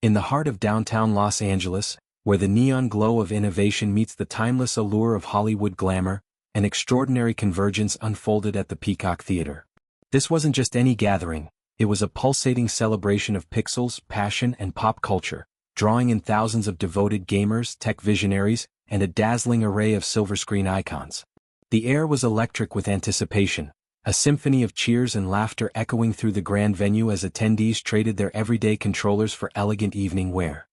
In the heart of downtown Los Angeles, where the neon glow of innovation meets the timeless allure of Hollywood glamour, an extraordinary convergence unfolded at the Peacock Theater. This wasn't just any gathering, it was a pulsating celebration of pixels, passion, and pop culture, drawing in thousands of devoted gamers, tech visionaries, and a dazzling array of silver screen icons. The air was electric with anticipation, a symphony of cheers and laughter echoing through the grand venue as attendees traded their everyday controllers for elegant evening wear.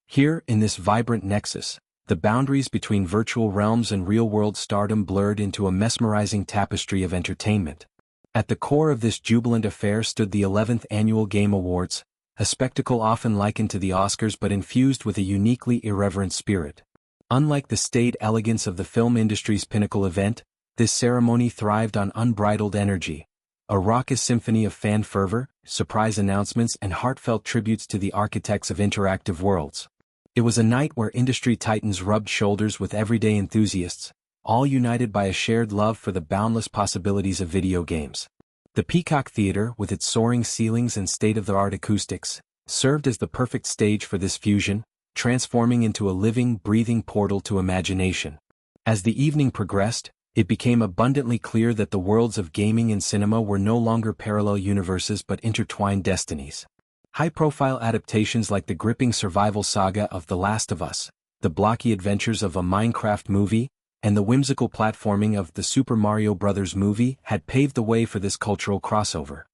Here, in this vibrant nexus, the boundaries between virtual realms and real-world stardom blurred into a mesmerizing tapestry of entertainment. At the core of this jubilant affair stood the 11th Annual Game Awards, a spectacle often likened to the Oscars but infused with a uniquely irreverent spirit. Unlike the staid elegance of the film industry's pinnacle event, this ceremony thrived on unbridled energy, a raucous symphony of fan fervor, surprise announcements, and heartfelt tributes to the architects of interactive worlds. It was a night where industry titans rubbed shoulders with everyday enthusiasts, all united by a shared love for the boundless possibilities of video games. The Peacock Theater, with its soaring ceilings and state-of-the-art acoustics, served as the perfect stage for this fusion, transforming into a living, breathing portal to imagination. As the evening progressed, it became abundantly clear that the worlds of gaming and cinema were no longer parallel universes but intertwined destinies. High-profile adaptations like the gripping survival saga of The Last of Us, the blocky adventures of a Minecraft movie, and the whimsical platforming of the Super Mario Bros. Movie had paved the way for this cultural crossover.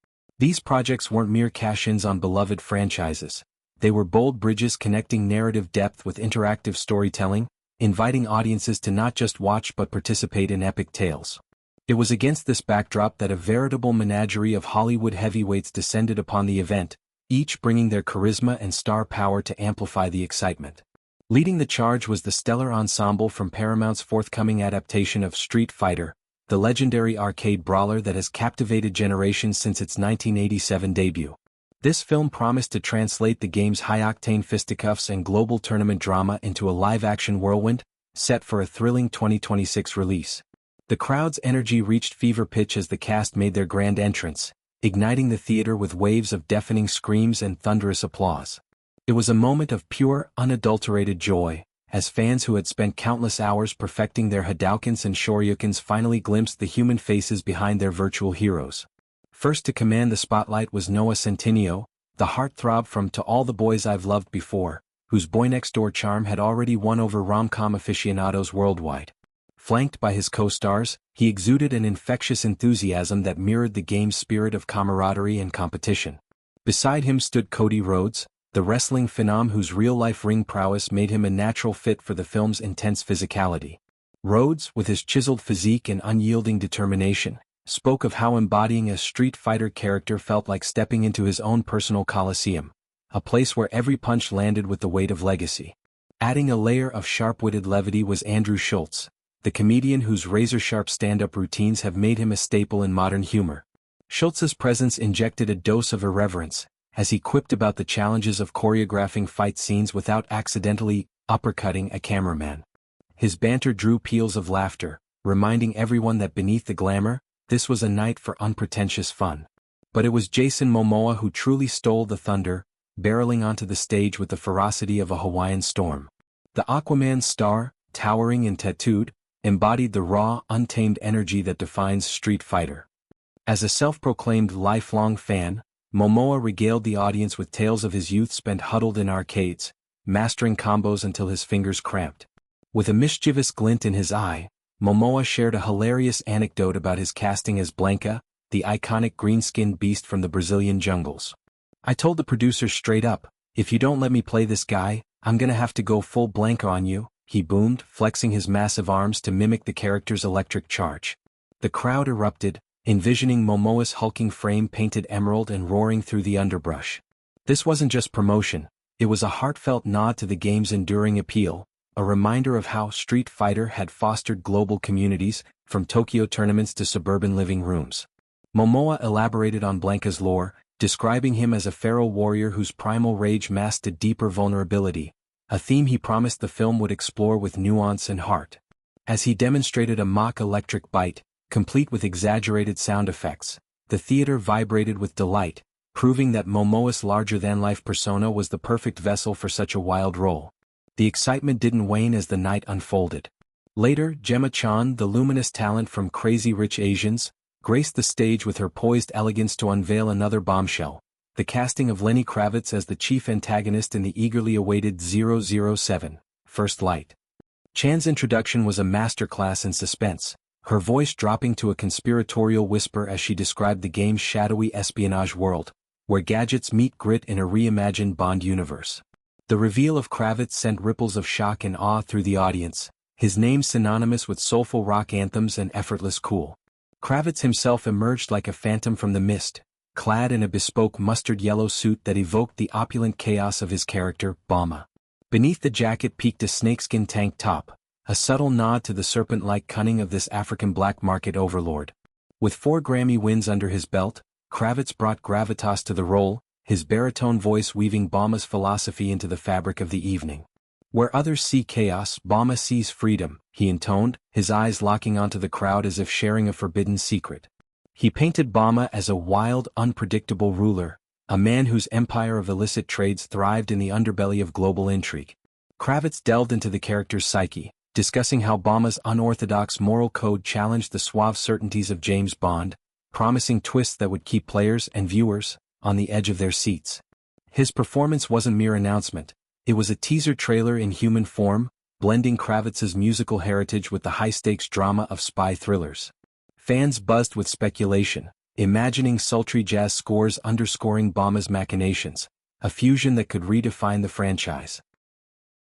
These projects weren't mere cash-ins on beloved franchises. They were bold bridges connecting narrative depth with interactive storytelling, inviting audiences to not just watch but participate in epic tales. It was against this backdrop that a veritable menagerie of Hollywood heavyweights descended upon the event, each bringing their charisma and star power to amplify the excitement. Leading the charge was the stellar ensemble from Paramount's forthcoming adaptation of Street Fighter, the legendary arcade brawler that has captivated generations since its 1987 debut. This film promised to translate the game's high-octane fisticuffs and global tournament drama into a live-action whirlwind, set for a thrilling 2026 release. The crowd's energy reached fever pitch as the cast made their grand entrance, igniting the theater with waves of deafening screams and thunderous applause. It was a moment of pure, unadulterated joy, as fans who had spent countless hours perfecting their Hadoukens and Shoryukens finally glimpsed the human faces behind their virtual heroes. First to command the spotlight was Noah Centineo, the heartthrob from To All the Boys I've Loved Before, whose boy-next-door charm had already won over rom-com aficionados worldwide. Flanked by his co-stars, he exuded an infectious enthusiasm that mirrored the game's spirit of camaraderie and competition. Beside him stood Cody Rhodes, the wrestling phenom whose real-life ring prowess made him a natural fit for the film's intense physicality. Rhodes, with his chiseled physique and unyielding determination, spoke of how embodying a Street Fighter character felt like stepping into his own personal coliseum, a place where every punch landed with the weight of legacy. Adding a layer of sharp-witted levity was Andrew Schultz, the comedian whose razor-sharp stand-up routines have made him a staple in modern humor. Schultz's presence injected a dose of irreverence, as he quipped about the challenges of choreographing fight scenes without accidentally uppercutting a cameraman. His banter drew peals of laughter, reminding everyone that beneath the glamour, this was a night for unpretentious fun. But it was Jason Momoa who truly stole the thunder, barreling onto the stage with the ferocity of a Hawaiian storm. The Aquaman star, towering and tattooed, embodied the raw, untamed energy that defines Street Fighter. As a self-proclaimed lifelong fan, Momoa regaled the audience with tales of his youth spent huddled in arcades, mastering combos until his fingers cramped. With a mischievous glint in his eye, Momoa shared a hilarious anecdote about his casting as Blanca, the iconic green-skinned beast from the Brazilian jungles. "I told the producers straight up, if you don't let me play this guy, I'm gonna have to go full Blanca on you," he boomed, flexing his massive arms to mimic the character's electric charge. The crowd erupted, envisioning Momoa's hulking frame painted emerald and roaring through the underbrush. This wasn't just promotion, it was a heartfelt nod to the game's enduring appeal, a reminder of how Street Fighter had fostered global communities, from Tokyo tournaments to suburban living rooms. Momoa elaborated on Blanca's lore, describing him as a feral warrior whose primal rage masked a deeper vulnerability, a theme he promised the film would explore with nuance and heart. As he demonstrated a mock electric bite, complete with exaggerated sound effects, the theater vibrated with delight, proving that Momoa's larger-than-life persona was the perfect vessel for such a wild role. The excitement didn't wane as the night unfolded. Later, Gemma Chan, the luminous talent from Crazy Rich Asians, graced the stage with her poised elegance to unveil another bombshell, the casting of Lenny Kravitz as the chief antagonist in the eagerly awaited 007, First Light. Chan's introduction was a masterclass in suspense, her voice dropping to a conspiratorial whisper as she described the game's shadowy espionage world, where gadgets meet grit in a reimagined Bond universe. The reveal of Kravitz sent ripples of shock and awe through the audience, his name synonymous with soulful rock anthems and effortless cool. Kravitz himself emerged like a phantom from the mist, clad in a bespoke mustard-yellow suit that evoked the opulent chaos of his character, Bomba. Beneath the jacket peeked a snakeskin tank top, a subtle nod to the serpent-like cunning of this African black market overlord. With 4 Grammy wins under his belt, Kravitz brought gravitas to the role, his baritone voice weaving Bomba's philosophy into the fabric of the evening. Where others see chaos, Bomba sees freedom, he intoned, his eyes locking onto the crowd as if sharing a forbidden secret. He painted Bomba as a wild, unpredictable ruler, a man whose empire of illicit trades thrived in the underbelly of global intrigue. Kravitz delved into the character's psyche, discussing how Bomba's unorthodox moral code challenged the suave certainties of James Bond, promising twists that would keep players and viewers on the edge of their seats. His performance wasn't mere announcement, it was a teaser trailer in human form, blending Kravitz's musical heritage with the high-stakes drama of spy thrillers. Fans buzzed with speculation, imagining sultry jazz scores underscoring Bomba's machinations, a fusion that could redefine the franchise.